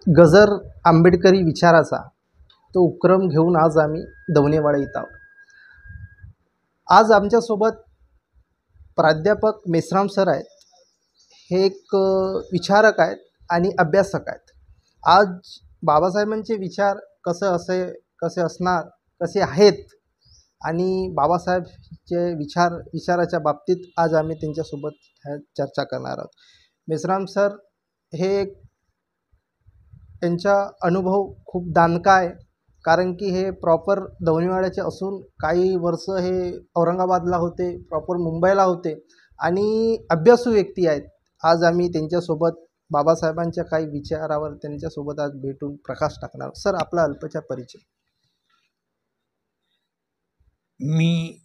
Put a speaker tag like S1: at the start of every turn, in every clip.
S1: गजर आंबेडकरी विचाराचा तो उपक्रम घेऊन आज आम्ही दवणेवाडा येत आहोत. आज आमच्यासोबत प्राध्यापक मेश्राम सर आहेत. हे एक विचारक आहेत आणि अभ्यासक आहेत. आज बाबासाहेबांचे विचार कसे असणार, कसे आहेत आणि बाबासाहेबचे विचाराच्या बाबतीत आज आम्ही त्यांच्यासोबत चर्चा करणार आहोत. मेश्राम सर हे त्यांचा अनुभव खूप दानका आहे, कारण की हे प्रॉपर दवणेवाड्याचे असून काही वर्ष हे औरंगाबादला होते, प्रॉपर मुंबईला होते आणि अभ्यासू व्यक्ती आहेत. आज आम्ही त्यांच्यासोबत बाबासाहेबांच्या काही विचारावर त्यांच्यासोबत आज भेटून प्रकाश टाकणार. सर, आपला अल्पचा परिचय.
S2: मी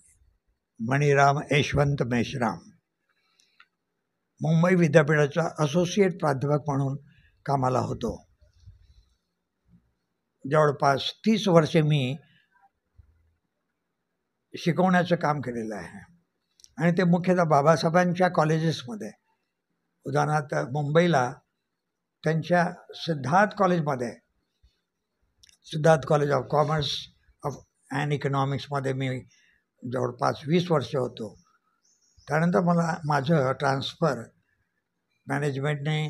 S2: मणिराम यशवंत मेश्राम, मुंबई विद्यापीठाचा असोसिएट प्राध्यापक म्हणून कामाला होतो. जवळपास 30 वर्षे मी शिकवण्याचं काम केलेलं आहे आणि ते मुख्यतः बाबासाहेबांच्या कॉलेजेसमध्ये. उदाहरणार्थ मुंबईला त्यांच्या सिद्धार्थ कॉलेजमध्ये, Siddharth college of commerce of and इकॉनॉमिक्समध्ये मी जवळपास 20 वर्ष होतो. त्यानंतर मला माझं ट्रान्सफर मॅनेजमेंटने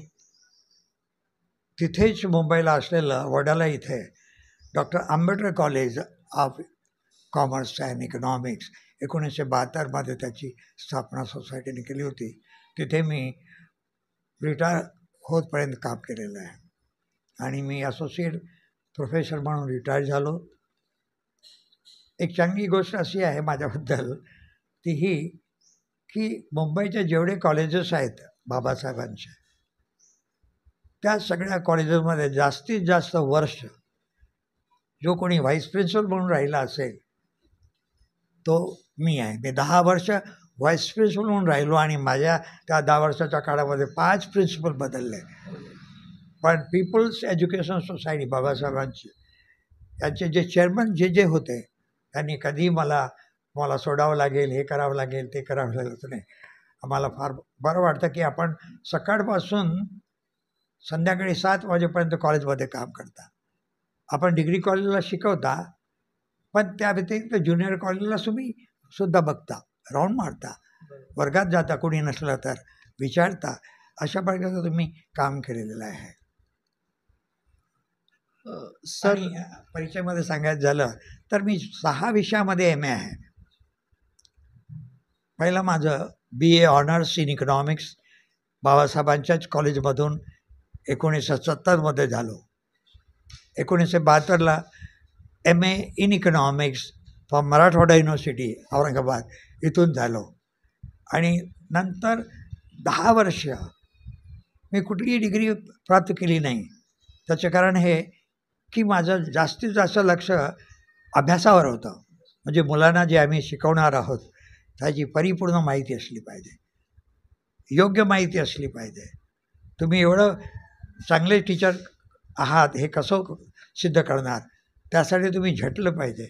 S2: तिथेच मुंबईला असलेलं वडाला इथे doctor Ambedkar college of commerce and economics 1972मध्ये त्याची स्थापना सोसायटीने केली होती. तिथे मी रिटायर होतपर्यंत काम केलेलं आहे आणि मी असोसिएट प्रोफेसर म्हणून रिटायर झालो. एक चांगली गोष्ट अशी आहे माझ्याबद्दल ती ही की मुंबईचे जेवढे कॉलेजेस आहेत बाबासाहेबांचे, त्या सगळ्या कॉलेजेसमध्ये जास्तीत जास्त वर्ष जो कोणी व्हाईस प्रिन्सिपल म्हणून राहिला असेल तो मी आहे. मी 10 वर्ष व्हाईस प्रिन्सिपल म्हणून राहिलो आणि माझ्या त्या 10 वर्षाच्या काळामध्ये 5 प्रिन्सिपल बदलले. पण पीपल्स एज्युकेशन सोसायटी बाबासाहेबांची यांचे जे चेअरमन जे होते त्यांनी कधी मला सोडावं लागेल, हे करावं लागेल, ते करावं लागेल असं नाही. आम्हाला फार बरं वाटतं की आपण सकाळपासून संध्याकाळी 7 वाजेपर्यंत कॉलेजमध्ये काम करता. आपण डिग्री कॉलेजला शिकवता, पण त्या व्यतिरिक्त ज्युनियर कॉलेजला तुम्ही सुद्धा बघता, राऊंड मारता, वर्गात जाता, कोणी नसलं तर विचारता. अशा प्रकारचं तुम्ही काम केलेलं आहे.
S1: सर,
S2: परिचयामध्ये सांगायचं झालं तर मी 6 विषयामध्ये MA आहे. पहिलं माझं BA ऑनर्स इन इकॉनॉमिक्स बाबासाहेबांच्याच कॉलेजमधून 1970मध्ये झालो. 1972ला MA in economics from Marathwada university Aurangabad इथून झालो आणि नंतर 10 वर्ष मी कुठलीही डिग्री प्राप्त केली नाही. त्याचं कारण हे की माझं जास्तीत जास्त लक्ष अभ्यासावर होतं. म्हणजे मुलांना जे आम्ही शिकवणार आहोत त्याची परिपूर्ण माहिती असली पाहिजे, योग्य माहिती असली पाहिजे. तुम्ही एवढं चांगले टीचर आहात हे कसं सिद्ध करणार, त्यासाठी तुम्ही झटलं पाहिजे,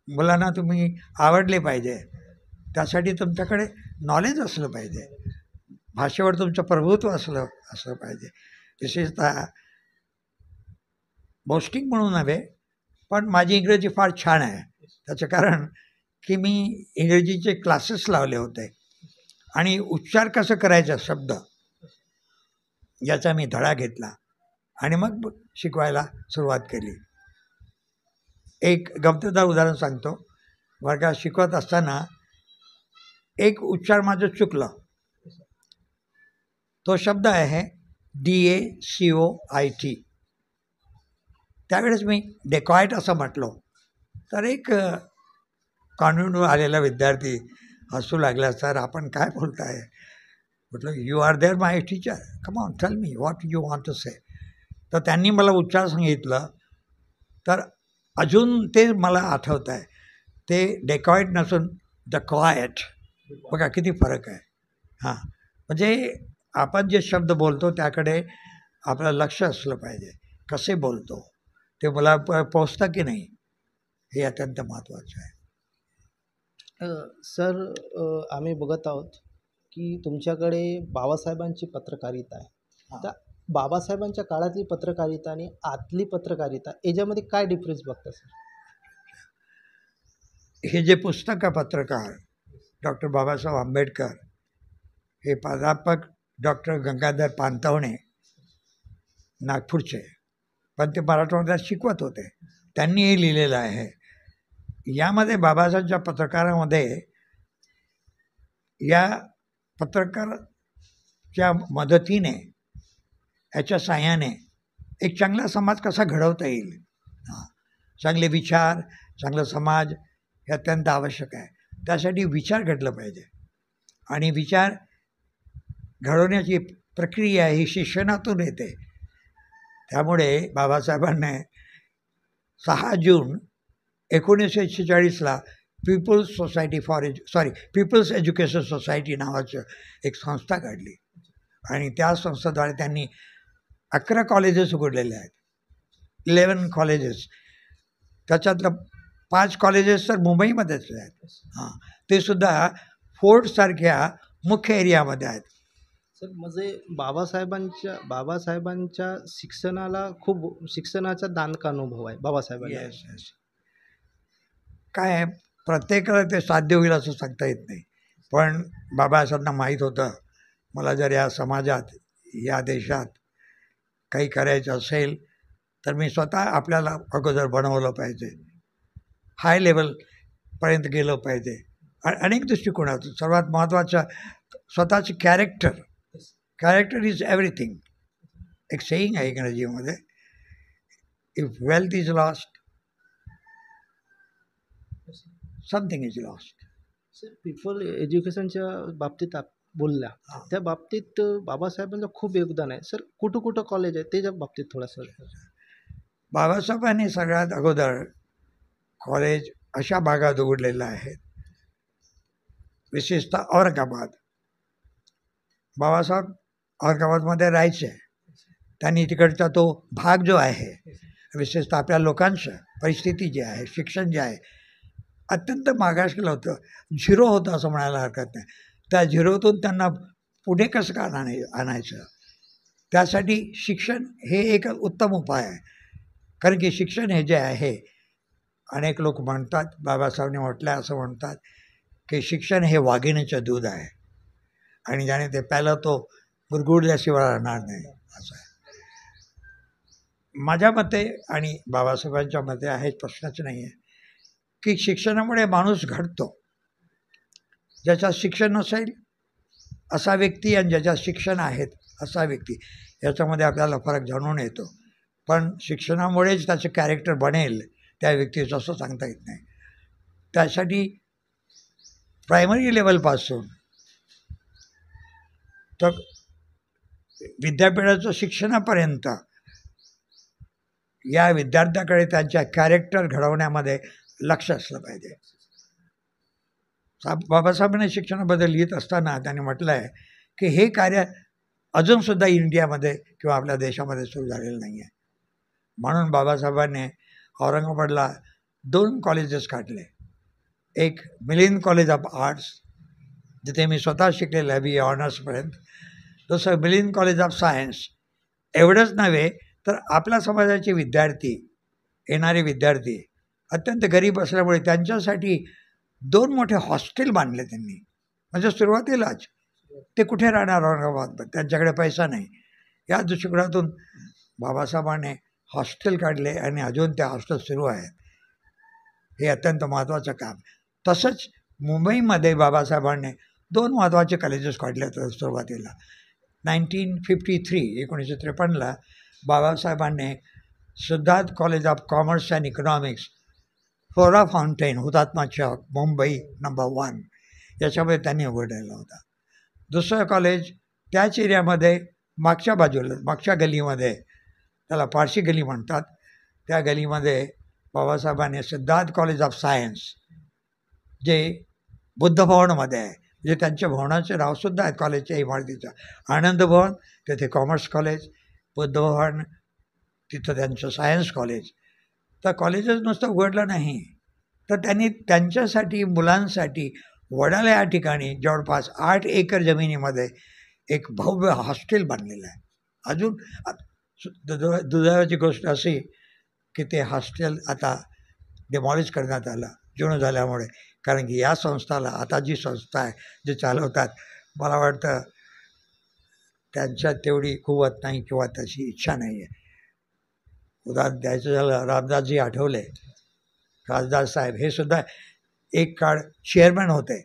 S2: मुलांना तुम्ही आवडले पाहिजे, त्यासाठी तुमच्याकडे नॉलेज असलं पाहिजे, भाषेवर तुमचं प्रभुत्व असलं पाहिजे. विशेषतः बोस्टिंग म्हणून नव्हे, पण माझी इंग्रजी फार छान आहे. त्याचं कारण की मी इंग्रजीचे क्लासेस लावले होते आणि उच्चार कसं करायचा शब्द याचा मी धडा घेतला आणि मग शिकवायला सुरुवात केली. एक गमतीदार उदाहरण सांगतो. वर्गात शिकवत असताना एक उच्चार माझं चुकलं. तो शब्द आहे DACOIT. त्यावेळेस मी डेकॉइट असं म्हटलो तर एक कॉन्व्हेंटवर आलेला विद्यार्थी हसू लागला. सर, आपण काय बोलताय? म्हटलं, you are there my teacher, come on tell me what you want to say. तर त्यांनी मला उच्चार सांगितलं तर अजून ते मला आठवत आहे. ते डेकॉइट नसून द क्वायट. बघा किती फरक आहे. हां, म्हणजे आपण जे शब्द बोलतो त्याकडे आपलं लक्ष असलं पाहिजे. कसे बोलतो, ते मला पोचतं की नाही, हे अत्यंत महत्त्वाचं आहे.
S1: सर, आम्ही बघत आहोत की तुमच्याकडे बाबासाहेबांची पत्रकारिता आहे. तर बाबासाहेबांच्या काळातली पत्रकारिता आणि आतली पत्रकारिता याच्यामध्ये काय डिफरन्स बघता सर?
S2: हे जे पुस्तक आहे पत्रकार डॉक्टर बाबासाहेब आंबेडकर हे प्राध्यापक डॉक्टर गंगाधर पानतावणे नागपूरचे, पण ते मराठवाड्यात शिकवत होते, त्यांनी हे लिहिलेलं आहे. यामध्ये बाबासाहेबच्या पत्रकारामध्ये या पत्रकारच्या मदतीने, याच्या साहाय्याने एक चांगला समाज कसा घडवता येईल, चांगले विचार, चांगला समाज हे अत्यंत आवश्यक आहे. त्यासाठी विचार घडलं पाहिजे आणि विचार घडवण्याची प्रक्रिया ही शिक्षणातून येते. त्यामुळे बाबासाहेबांनी 6 जून 1946ला पीपल्स एज्युकेशन सोसायटी नावाचं एक संस्था काढली आणि त्या संस्थेद्वारे त्यांनी 11 कॉलेजेस उघडलेले आहेत, 11 कॉलेजेस. त्याच्यातलं 5 कॉलेजेस तर मुंबईमध्येच आहेत. ते सुद्धा फोर्टसारख्या मुख्य एरियामध्ये आहेत.
S1: सर म्हणजे बाबासाहेबांच्या शिक्षणाचा दानका अनुभव आहे बाबासाहेबांना.
S2: Yes yes. काय आहे, प्रत्येकाला ते साध्य होईल असं सांगता येत नाही, पण बाबासाहेबांना माहीत होतं मला जर या समाजात, या देशात काही करायचं असेल तर मी स्वतः आपल्याला अगोदर बनवलं पाहिजे, हाय लेवलपर्यंत गेलं पाहिजे. अनेक दृष्टिकोनातून सर्वात महत्त्वाचं स्वतःचे कॅरेक्टर इज एव्हरीथिंग. एक सेईंग आहे इंग्रजीमध्ये, if wealth is lost something is lost.
S1: Sir people एज्युकेशनच्या बाबतीत बोलल्या, त्या बाबतीत बाबासाहेबांचं खूप योगदान आहे. सर कुठं कॉलेज आहे त्याच्या बाबतीत थोडंसं.
S2: बाबासाहेबांनी सगळ्यात अगोदर कॉलेज अशा भागात उघडलेलं आहेत, विशेषतः औरंगाबाद. बाबासाहेब औरंगाबादमध्ये राहायचे. त्यांनी तिकडचा तो भाग जो आहे, विशेषतः आपल्या लोकांचं परिस्थिती जी आहे, शिक्षण जे आहे, अत्यंत मागासलेलं होतं, झिरो होतं असं म्हणायला हरकत नाही. त्या झिरोतून त्यांना पुढे कसं का आणायचं, त्यासाठी शिक्षण हे एक उत्तम उपाय आहे. कारण की शिक्षण हे जे आहे, अनेक लोक म्हणतात, बाबासाहेबांनी म्हटलं असं म्हणतात की शिक्षण हे वाघिणीचं दूध आहे आणि ज्याने ते प्यालं तो गुरगुरल्याशिवाय राहणार नाही, असं आहे. माझ्या मते आणि बाबासाहेबांच्या मते आहे, प्रश्नच नाही आहे की शिक्षणामुळे माणूस घडतो. ज्याच्यात शिक्षण नसेल असा व्यक्ती आणि ज्याच्यात शिक्षण आहेत असा व्यक्ती, याच्यामध्ये आपल्याला फरक जाणून येतो. पण शिक्षणामुळेच त्याचं कॅरेक्टर बनेल त्या व्यक्तीचं असं सांगता येत नाही. त्यासाठी प्रायमरी लेवलपासून तर विद्यापीठाचं शिक्षणापर्यंत या विद्यार्थ्याकडे त्यांच्या कॅरेक्टर घडवण्यामध्ये लक्ष असलं पाहिजे. बाबासाहेबांनी शिक्षणाबद्दल लिहित असताना त्यांनी म्हटलं आहे की हे कार्य अजूनसुद्धा इंडियामध्ये किंवा आपल्या देशामध्ये सुरू झालेलं नाही आहे. म्हणून बाबासाहेबांनी औरंगाबादला 2 कॉलेजेस काढले. एक मिलिंद कॉलेज ऑफ आर्ट्स, जिथे मी स्वतः शिकलेलं आहे BA ऑनर्सपर्यंत. दुसरं मिलिंद कॉलेज ऑफ सायन्स. एवढंच नव्हे तर आपल्या समाजाचे विद्यार्थी, येणारे विद्यार्थी अत्यंत गरीब असल्यामुळे त्यांच्यासाठी 2 मोठे हॉस्टेल बांधले त्यांनी. म्हणजे सुरुवातीलाच ते कुठे राहणार औरंगाबाद, त्यांच्याकडे पैसा नाही. या दृष्टिकोनातून बाबासाहेबांनी हॉस्टेल काढले आणि अजून त्या हॉस्टेल सुरू आहेत. हे अत्यंत महत्त्वाचं काम. तसंच मुंबईमध्ये बाबासाहेबांनी 2 महत्त्वाचे कॉलेजेस काढले होते सुरुवातीला. 1953 बाबासाहेबांनी Siddharth college of commerce and economics, flora fountain, Hutatma Chowk, Mumbai number 1 याच्यामध्ये त्यांनी उघडलेला होता. दुसरं कॉलेज त्याच एरियामध्ये मागच्या बाजूला, मागच्या गलीमध्ये, त्याला पारशी गली म्हणतात, त्या गलीमध्ये बाबासाहेबांनी सिद्धार्थ कॉलेज ऑफ सायन्स, जे बुद्ध भवनमध्ये आहे, म्हणजे त्यांच्या भवनाचे नावसुद्धा आहे कॉलेजच्या इमारतीचं, आनंद भवन, तेथे कॉमर्स कॉलेज, बुद्ध भवन, तिथं त्यांचं सायन्स कॉलेज. तर कॉलेजच नुसतं उघडलं नाही, तर त्यांनी त्यांच्यासाठी, मुलांसाठी वडाला या ठिकाणी जवळपास 8 एकर जमिनीमध्ये एक भव्य हॉस्टेल बांधलेलं आहे. अजून दुर्दैवाची गोष्ट अशी की ते हॉस्टेल आता डिमॉलिश करण्यात आलं जुनं झाल्यामुळे. कारण की या संस्थाला, आता जी संस्था आहे जे चालवतात, मला वाटतं त्यांच्यात तेवढी कुवत नाही किंवा तशी इच्छा नाही आहे. उदाहरण द्यायचं झालं, रामदासजी आठवले, राजदास साहेब हे सुद्धा एक काळ चेअरमॅन होते,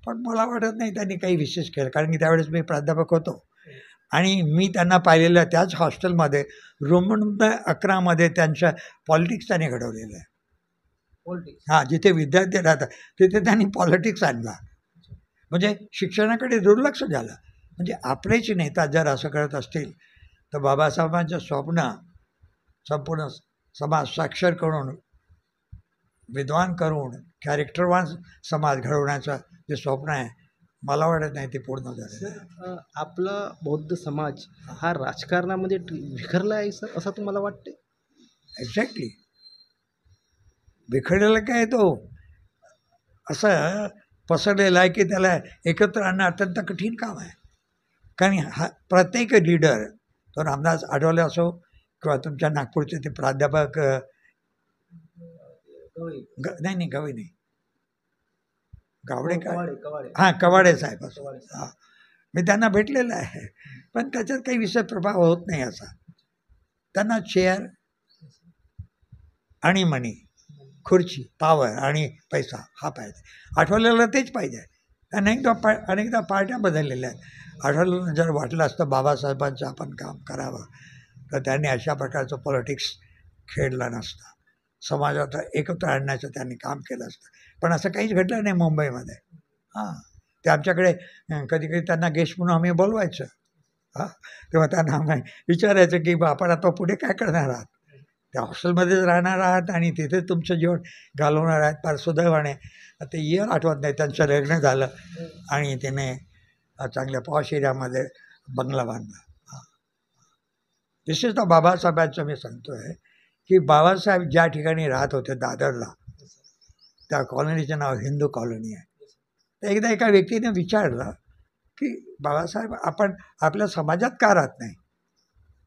S2: पण मला वाटत नाही त्यांनी काही विशेष केलं. कारण की त्यावेळेस मी प्राध्यापक होतो आणि मी त्यांना पाहिलेलं त्याच हॉस्टेलमध्ये रोमन 11मध्ये त्यांच्या पॉलिटिक्स त्यांनी घडवलेलं आहे. हां, जिथे विद्यार्थी राहतात तिथे त्यांनी पॉलिटिक्स आणला. म्हणजे शिक्षणाकडे दुर्लक्ष झालं. म्हणजे आपलेच नेता जर असं करत असतील तर बाबासाहेबांचं स्वप्न संपूर्ण समाज साक्षर करून, विद्वान करून, कॅरेक्टरवान समाज घडवण्याचं जे स्वप्न आहे, मला वाटत नाही ते पूर्ण झालं.
S1: सर, आपला बौद्ध समाज हा राजकारणामध्ये विखरला आहे सर, असं तुम्हाला वाटते?
S2: एक्झॅक्टली. बिखरलेला काय तो असं पसरलेला आहे की त्याला एकत्र आणणं अत्यंत कठीण काम आहे. कारण हा प्रत्येक लीडर, तो रामदास आठवले असो किंवा तुमच्या नागपूरचे ते प्राध्यापक नाही गवई नाही, गावडे काय, हां कवाडे साहेब असो, हां मी त्यांना भेटलेलं आहे, पण त्याच्यात काही विशेष प्रभाव होत नाही असा. त्यांना चेअर आणि मनी, खुर्ची, पॉवर आणि पैसा हा पाहिजे. आठवलेलं तेच पाहिजे. अनेकदा पार्ट्या बदललेल्या आहेत. आठवलेलं जर वाटलं असतं बाबासाहेबांचं आपण काम करावं तर त्यांनी अशा प्रकारचं पॉलिटिक्स खेळलं नसतं. समाजात एकत्र आणण्याचं त्यांनी काम केलं असतं. पण असं काहीच घडलं नाही मुंबईमध्ये. हां, ते आमच्याकडे कधी कधी त्यांना गेस्ट म्हणून आम्ही बोलवायचं. हां, तेव्हा त्यांना आम्ही विचारायचं की आपण आता पुढे काय करणार आहात. त्या हॉस्टेलमध्येच राहणार आहात आणि तिथे तुमचं जीवन घालवणार आहेत. फार सुदैवाने ते इयर आठवत नाही, त्यांचं लग्न झालं आणि त्याने चांगल्या पॉश एरियामध्ये बंगला बांधला. हां, विशेषतः बाबासाहेबांचं मी सांगतो आहे की बाबासाहेब ज्या ठिकाणी राहत होते दादरला, त्या कॉलनीचं नाव हिंदू कॉलनी आहे. तर एकदा एका व्यक्तीने विचारलं की बाबासाहेब आपण आपल्या समाजात का राहत नाही.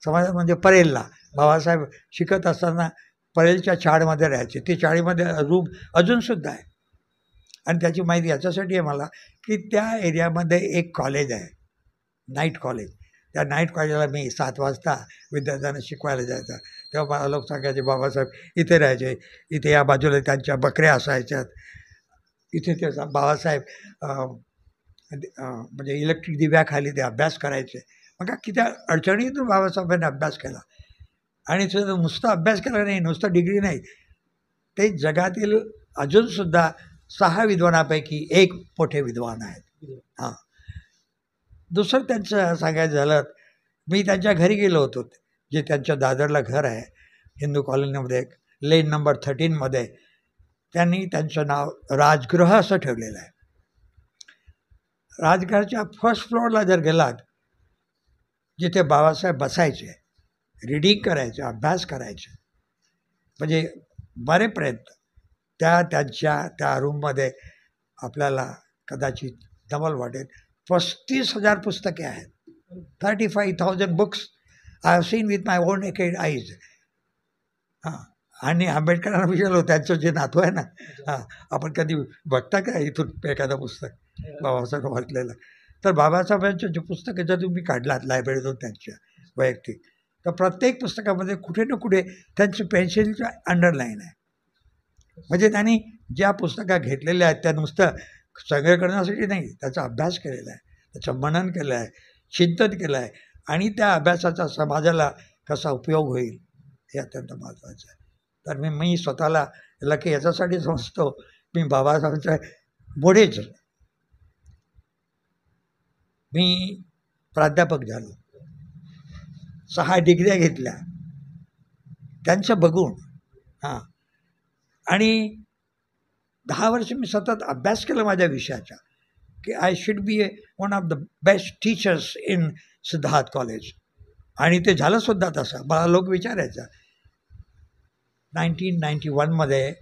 S2: समाजात म्हणजे परेलला. बाबासाहेब शिकत असताना परेलच्या चाळमध्ये राहायचे. ते चाळीमध्ये रूम अजूनसुद्धा आहे. आणि त्याची माहिती याच्यासाठी आहे मला की त्या एरियामध्ये एक कॉलेज आहे, नाईट कॉलेज. त्या नाईट कॉलेजला मी 7 वाजता विद्यार्थ्यांना शिकवायला जायचा. तेव्हा मला लोक सांगायचे बाबासाहेब इथे राहायचे, इथे या बाजूला त्यांच्या बकऱ्या असायच्यात, इथे ते बाबासाहेब म्हणजे इलेक्ट्रिक दिव्याखाली ते अभ्यास करायचे. मग किती अडचणीतून बाबासाहेबांनी अभ्यास केला. आणि तो नुसता अभ्यास केला नाही, नुसतं डिग्री नाही, ते जगातील अजूनसुद्धा 6 विद्वानापैकी एक मोठे विद्वान आहेत. हां, दुसरं त्यांचं सांगायचं झालं, मी त्यांच्या घरी गेलो होतो, जे त्यांच्या दादरला घर आहे हिंदू कॉलनीमध्ये, लेन नंबर 13मध्ये. त्यांनी त्यांचं नाव राजगृह असं ठेवलेलं आहे. राजगृहाच्या फर्स्ट फ्लोअरला जर गेलात, जिथे बाबासाहेब बसायचे, रीडिंग करायचे, अभ्यास करायचे, म्हणजे बरेपर्यंत त्यांच्या त्या रूममध्ये आपल्याला कदाचित डबल वाटेल. 35,000 पुस्तके आहेत. 35,000 books I have seen with my on naked eyes. हां, आणि आंबेडकरांना विचारलो, त्यांचं जे नातू आहे ना, हां, आपण कधी बघता का इथून एखादं पुस्तक बाबासाहेब वाचलेलं. तर बाबासाहेबांचं जे पुस्तक जर तुम्ही काढलात लायब्ररीतून त्यांच्या वैयक्तिक, तर प्रत्येक पुस्तकामध्ये कुठे ना कुठे त्यांचं पेन्सिलचं अंडरलाईन आहे. म्हणजे त्यांनी ज्या पुस्तका घेतलेल्या आहेत त्या नुसतं संग्रह करण्यासाठी नाही, त्याचा अभ्यास केलेला आहे, त्याचं मनन केलं आहे, चिंतन केलं आहे आणि त्या अभ्यासाचा समाजाला कसा उपयोग होईल हे अत्यंत महत्त्वाचं आहे. तर मी स्वतःला की याच्यासाठी समजतो मी बाबासाहेबांचा मोठेच. मी प्राध्यापक झालो, 6 डिग्र्या घेतल्या त्यांचं बघून. हां, आणि 10 वर्ष मी सतत अभ्यास केला माझ्या विषयाचा की I should be one of the best teachers in Siddharth college. आणि ते झालंसुद्धा तसं. मला लोक विचारायचं. 1991मध्ये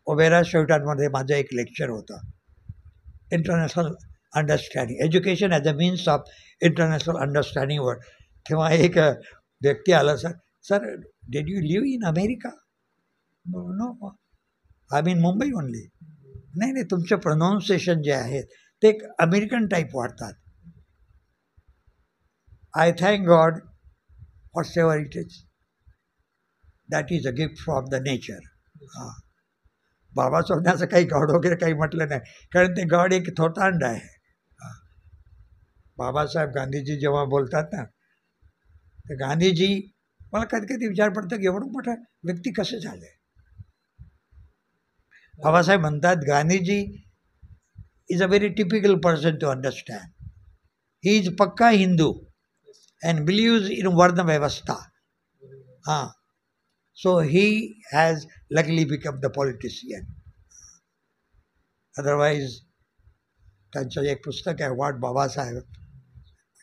S2: ओबेरा शेवटांमध्ये माझं एक लेक्चर होतं, international understanding, education as a means of international अंडरस्टँडिंगवर. तेव्हा एक व्यक्ती आला, sir sir did you live in America? No, I mean Mumbai only. नाही नाही, तुमचे प्रोनाऊन्सिएशन जे आहेत ते एक अमेरिकन टाईप वाटतात. I thank God whatsoever it is, that is a gift from the nature. हां, बाबा सोडण्याचं काही गॉड वगैरे काही म्हटलं नाही, कारण ते गॉड एक थोतांड आहे. हां. बाबासाहेब गांधीजी जेव्हा बोलतात ना, तर गांधीजी, मला कधी कधी विचार पडतो की एवढं मोठा व्यक्ती कसे झाले. बाबासाहेब म्हणतात Gandhiji is a very typical person to understand. He is पक्का हिंदू अँड बिलीव्स इन वर्ण व्यवस्था. हां, so he has luckily become the politician. Otherwise त्यांचं एक पुस्तक आहे, व्हॉट बाबासाहेब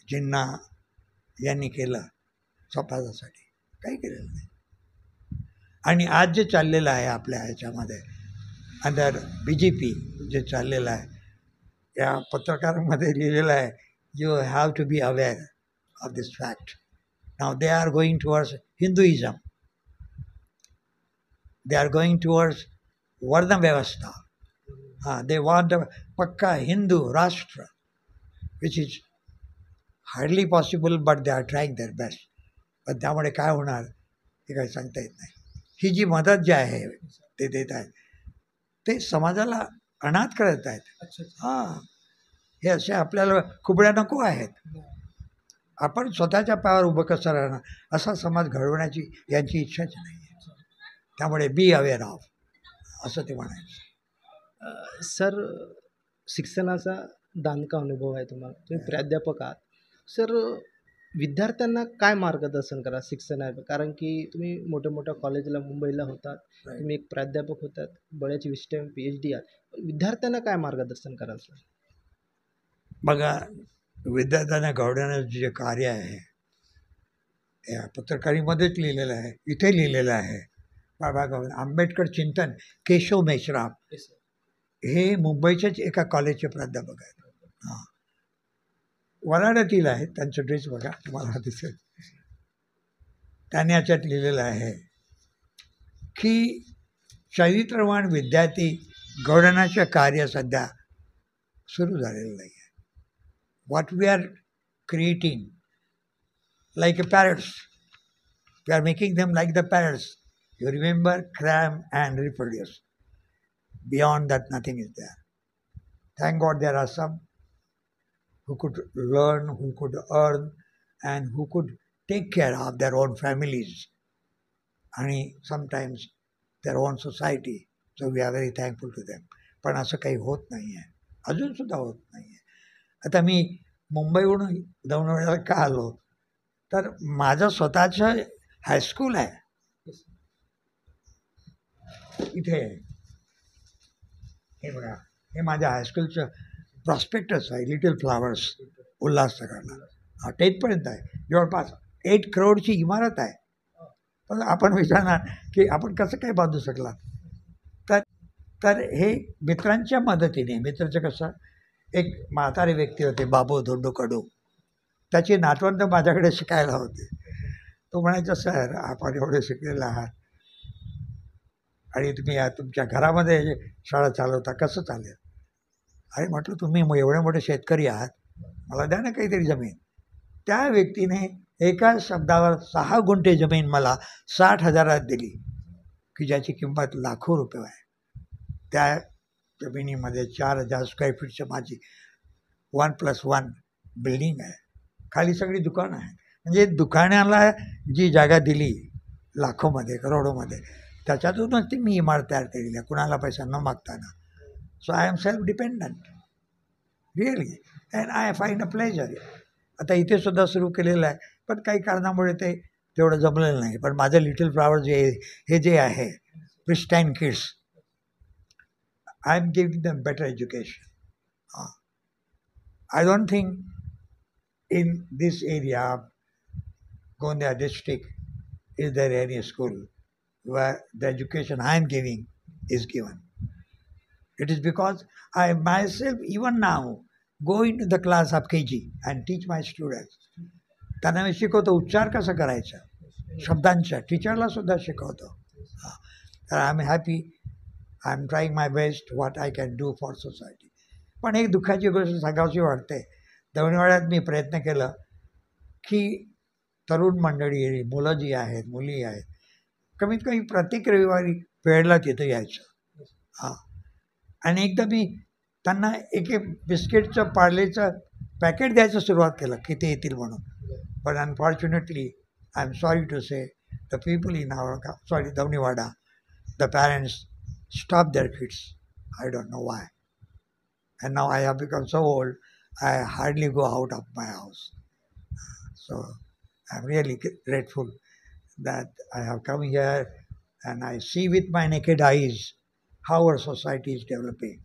S2: जिन्ना यांनी केलं स्वतःसाठी, काही केलेलं नाही. आणि आज जे चाललेलं आहे आपल्या ह्याच्यामध्ये अंडर BJP जे चाललेलं आहे, या पत्रकारांमध्ये लिहिलेलं आहे, you have to be aware of this fact. Now they are going towards Hinduism, they are going towards वर्ण व्यवस्था. हां, दे वॉन्ट अ पक्का हिंदू राष्ट्र, which is hardly possible, but they are trying their best. पण त्यामुळे काय होणार हे काही सांगता येत नाही. ही जी मदत जी आहे ते देत आहेत, ते समाजाला अनाथ करत आहेत. हां, हे असे आपल्याला खुबड्या नको आहेत. आपण स्वतःच्या पायावर उभं कसं राहणार, असा समाज घडवण्याची यांची इच्छाच नाही आहे. त्यामुळे बी अवेअर ऑफ, असं ते म्हणायचं.
S1: सर, शिक्षणाचा दानका अनुभव आहे तुम्हाला, तुम्ही प्राध्यापक आहात. सर, विद्यार्थ्यांना काय मार्गदर्शन करा शिक्षणात, कारण की तुम्ही मोठ्या मोठ्या कॉलेजला मुंबईला होतात, तुम्ही एक प्राध्यापक होतात, बऱ्याच विषय PhD आहात. विद्यार्थ्यांना काय मार्गदर्शन कराल सर?
S2: बघा, विद्यार्थ्यांना घडवण्याचं जे कार्य आहे, या पत्रकारितेमध्येच लिहिलेलं आहे, इथे लिहिलेलं आहे. बाबा आंबेडकर चिंतन केशव मेश्राम हे मुंबईच्याच एका कॉलेजचे प्राध्यापक आहेत. हां, वराड्यातील आहेत, त्यांचं ड्रेस बघा तुम्हाला दिसेल. त्यांनी याच्यात लिहिलेलं आहे की चरित्रवान विद्यार्थी घडवण्याचं कार्य सध्या सुरू झालेलं नाही आहे. What we are creating like parrots. We are making them like the parrots. You remember, cram and reproduce. Beyond that, nothing is there. Thank God there are some who could learn, who could earn, and who could take care of their own families and sometimes their own society. So we are very thankful to them. पण असं काही होत नाही आहे, अजूनसुद्धा होत नाही आहे. आता मी मुंबईवरून दौंडवाड्याला का आलो, तर माझं स्वतःचं हायस्कूल आहे इथे. हे बघा, हे माझ्या हायस्कूलचं प्रॉस्पेक्टस आहे, लिटिल फ्लावर्स, उल्हासनगरला. 10th आहे. जवळपास 8 करोडची इमारत आहे. पण आपण विचारणार की आपण कसं काय बांधू शकला, तर हे मित्रांच्या मदतीने. मित्राचं कसं, एक म्हातारे व्यक्ती होते, बाबू धोंडू कडू, त्याची नातवंड माझ्याकडे शिकायला होते. तो म्हणायचा, सर आपण एवढे शिकलेले आहात आणि तुम्ही तुमच्या घरामध्ये शाळा चालवता, कसं चालेल? अरे म्हटलं, तुम्ही एवढे मोठे शेतकरी आहात, मला द्या ना काहीतरी जमीन. त्या व्यक्तीने एका शब्दावर 6 गुंठे जमीन मला 60,000 दिली, की ज्याची किंमत लाखो रुपये आहे. त्या जमिनीमध्ये 4,000 स्क्वेअर फीटचं माझी 1+1 बिल्डिंग आहे. खाली सगळी दुकानं आहेत. म्हणजे दुकानाला जी जागा दिली लाखोमध्ये, करोडोमध्ये, त्याच्यातूनच ती मी इमारत तयार केलेली आहे, कुणाला पैसा न मागताना. So I am self dependent really, and I find a pleasure. आता इथे सुद्धा सुरू केलेलं आहे, पण काही कारणामुळे ते तेवढं जमलेलं नाही. पण माझं लिटिल फ्लावर हे जे आहे, pristine kids, I am giving them better education. I don't think in this area of Gondia district is there any school where the education I am giving is given. It is because I myself even now go into the class of KG and teach my students. त्यांना मी शिकवतो उच्चार कसं करायचा शब्दांच्या, टीचरला सुद्धा शिकवतो. तर I am happy, I am trying my best what I can do for society. पण एक दुःखाची गोष्ट सांगावीशी वाटते, दवणीवाड्यात मी प्रयत्न केलं की तरुण मंडळी, मुलं जी आहेत, मुली आहेत, कमीत कमी प्रत्येक रविवारी वेळेला तिथं यायचं. हां, आणि एकदा मी त्यांना एक एक बिस्किटचं पार्लेचं पॅकेट द्यायचं सुरुवात केलं की ते येतील म्हणून. पण unfortunately I am sorry to say the people in our Davaniwada, the parents stop their kids. I don't know why. And now I have become so old, I hardly go out of my house. So I'm really grateful that I have come here and I see with my naked eyes how our society is developing.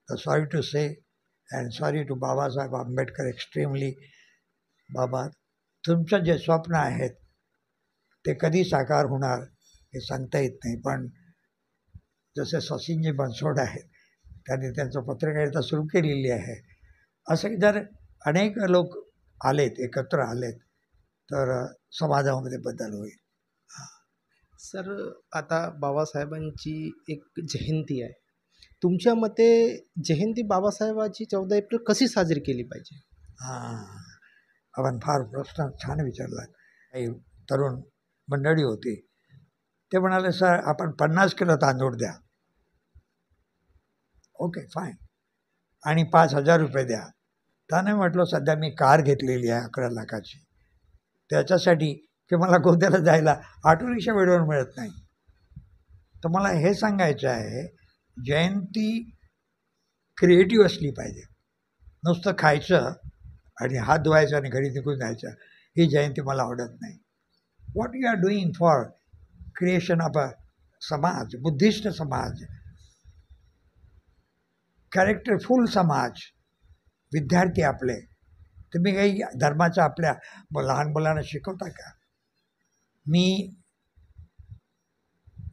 S2: So sorry to say and sorry to Babasaheb Ambedkar extremely. बाबा, तुमचं जे स्वप्न आहेत ते कधी साकार होणार हे सांगता येत नाही. पण जसे सचिनजी बनसोड आहेत, त्यांनी त्यांचं पत्रकारिता सुरू केलेली आहे. असं जर अनेक लोक आलेत, एकत्र आलेत, तर समाजामध्ये बदल होईल.
S1: सर, आता बाबासाहेबांची एक जयंती आहे. तुमच्या मते जयंती बाबासाहेबांची 14 एप्रिल कशी साजरी केली पाहिजे?
S2: आपण फार प्रश्न छान विचारला. काही तरुण मंडळी होती, ते म्हणाले सर आपण 50 किलो तांदूळ द्या. ओके फाईन, आणि 5,000 रुपये द्या. त्याने म्हटलं सध्या मी कार घेतलेली आहे 11 लाखाची, त्याच्यासाठी की मला गोंद्याला जायला ऑटो रिक्षा वेळेवर मिळत नाही. तर मला हे सांगायचं आहे, जयंती क्रिएटिव्ह असली पाहिजे. नुसतं खायचं आणि हात धुवायचं आणि घरी निघून जायचं, ही जयंती मला आवडत नाही. What you are doing for creation of a समाज, बुद्धिस्ट समाज, कॅरेक्टरफुल समाज, विद्यार्थी आपले, तुम्ही काही धर्माच्या आपल्या लहान मुलांना शिकवता का? मी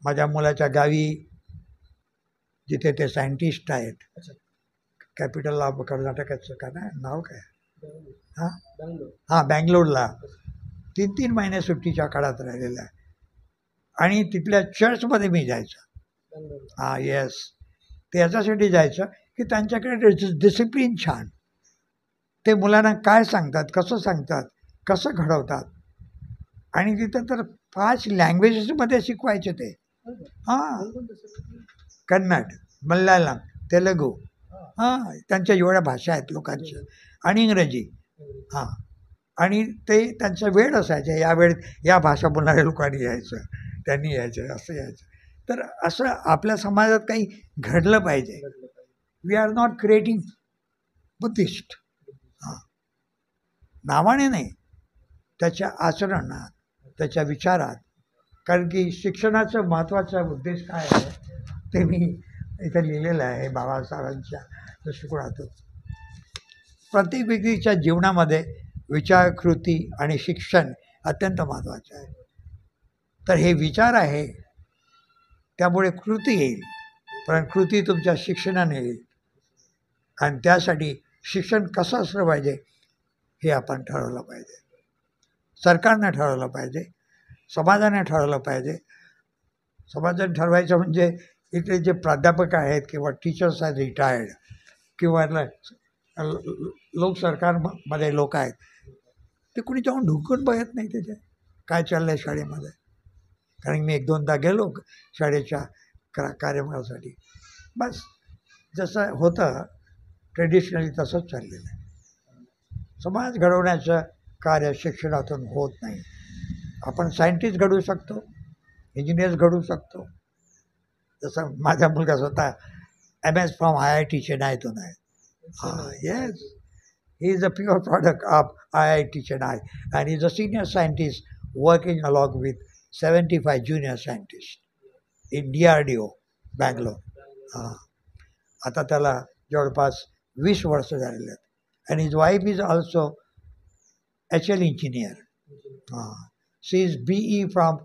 S2: माझ्या मुलाच्या गावी, जिथे ते सायंटिस्ट आहेत, कॅपिटल ऑफ कर्नाटकाचं का ना नाव काय, बँगलोरला 3 महिने सुट्टीच्या काळात राहिलेला आहे. आणि तिथल्या चर्चमध्ये मी जायचं. येस, ते याच्यासाठी जायचं की त्यांच्याकडे डिसिप्लिन छान. ते मुलांना काय सांगतात, कसं घडवतात. आणि तिथं तर 5 लँग्वेजेसमध्ये शिकवायचे ते. कन्नड, मल्याळम, तेलुगू, त्यांच्या एवढ्या भाषा आहेत लोकांच्या, आणि इंग्रजी. आणि ते त्यांचा वेळ असायचा, या वेळेत या भाषा बोलणाऱ्या लोकांनी यायचं, त्यांनी यायचं, असं यायचं. तर असं आपल्या समाजात काही घडलं पाहिजे. We are not creating Buddhist. नावाने नाही, त्याच्या आचरणात, त्याच्या विचारात. कारण की शिक्षणाचं महत्त्वाचा उद्देश काय आहे ते मी इथं लिहिलेलं आहे बाबासाहेबांच्या दृष्टिकोनातून. प्रत्येक व्यक्तीच्या जीवनामध्ये विचार, कृती आणि शिक्षण अत्यंत महत्त्वाचं आहे. तर हे विचार आहे, त्यामुळे कृती येईल, पण कृती तुमच्या शिक्षणाने येईल. आणि त्यासाठी शिक्षण कसं असलं पाहिजे हे आपण ठरवलं पाहिजे, सरकारनं ठरवलं पाहिजे, समाजाने ठरवलं पाहिजे. समाजाने ठरवायचं म्हणजे इथले जे प्राध्यापक आहेत किंवा टीचर्स आहेत रिटायर्ड, किंवा लोक सरकारमध्ये लोक आहेत, ते कुणी जाऊन ढुकून बघत नाही त्याचे काय चाललं आहे शाळेमध्ये. कारण मी 1-2दा गेलो शाळेच्या कार्यक्रमासाठी, बस जसं होतं ट्रेडिशनली तसंच चाललेलं आहे. समाज घडवण्याचं कार्य शिक्षणातून होत नाही. आपण सायंटिस्ट घडवू शकतो, इंजिनियर्स घडवू शकतो. जसं माझा मुलगा स्वतः MS फ्रॉम IIT चेन्नईतून आहे. Yes, he is a pure product of IIT Chennai and is a senior scientist working along with 75 junior scientist in DRDO Bangalore. आता त्याला जवळपास 20 वर्ष झालेले आहेत. And his wife is also HL engineer. She is BE from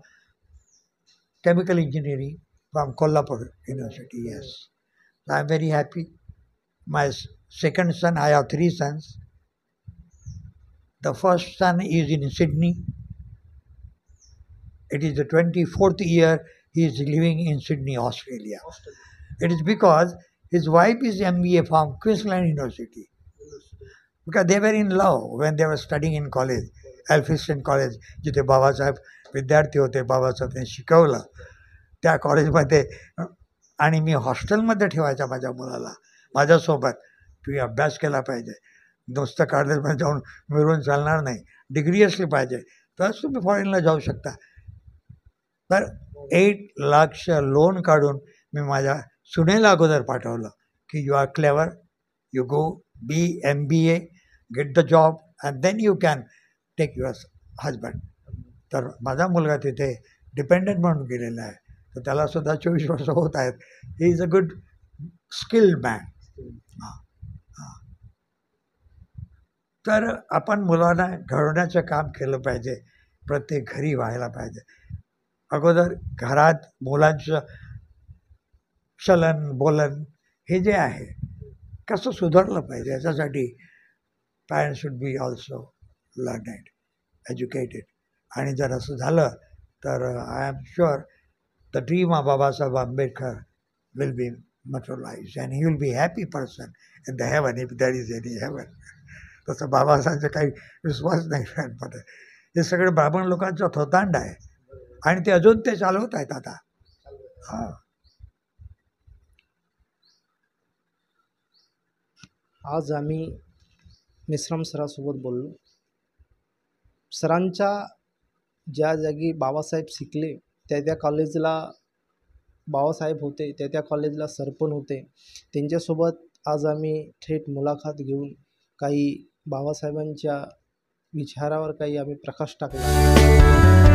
S2: chemical engineering from Kolhapur University. Yes, so I am very happy. My second son, I have 3 sons. The first son is in Sydney. It is the 24th year he is living in Sydney, Australia. It is because his wife is MBA from Queensland University. Because they were in love when they were studying in college, Elphinstone College, जिथे बाबासाहेब विद्यार्थी होते, बाबासाहेबांनी शिकवलं त्या कॉलेजमध्ये. आणि मी हॉस्टेलमध्ये ठेवायचा माझ्या मुलाला माझ्यासोबत. तुम्ही अभ्यास केला पाहिजे, नुसतं कॉलेजमध्ये जाऊन मिळून चालणार नाही, डिग्री असली पाहिजे, तरच तुम्ही फॉरेनला जाऊ शकता. तर 8 लाख लोन काढून मी माझ्या सुनेला अगोदर पाठवलं की you are clever, you go be MBA, get the job and then you can take your husband. तर माझा मुलगा तिथे डिपेंडंट म्हणून गेलेला आहे, तर त्यालासुद्धा 24 वर्ष होत आहेत. He is a good skilled man. तर आपण मुलांना घडवण्याचं काम केलं पाहिजे, प्रत्येक घरी व्हायला पाहिजे. अगोदर घरात मुलांचं चलन बोलन हे जे आहे कसं सुधारलं पाहिजे, याच्यासाठी parents should be also learned, educated. आणि जर असं झालं तर I am sure the dream of Babasaheb Ambedkar will be materialised and he will be happy person in the heaven, if there is any heaven. तसं बाबासाहेबांचा काही विश्वास नाही फ्रेंडमध्ये. हे सगळं ब्राह्मण लोकांचं थोतांड आहे आणि ते अजून ते चालवत आहेत आता. हां.
S1: आज आम्ही मेश्राम सरासोबत बोललो. सरांच्या ज्या जागी बाबासाहेब शिकले त्या कॉलेजला बाबासाहेब होते, त्या कॉलेजला सर पण होते. त्यांच्यासोबत आज आम्ही थेट मुलाखत घेऊन काही बाबासाहेबांच्या विचारावर काही आम्ही प्रकाश टाकला.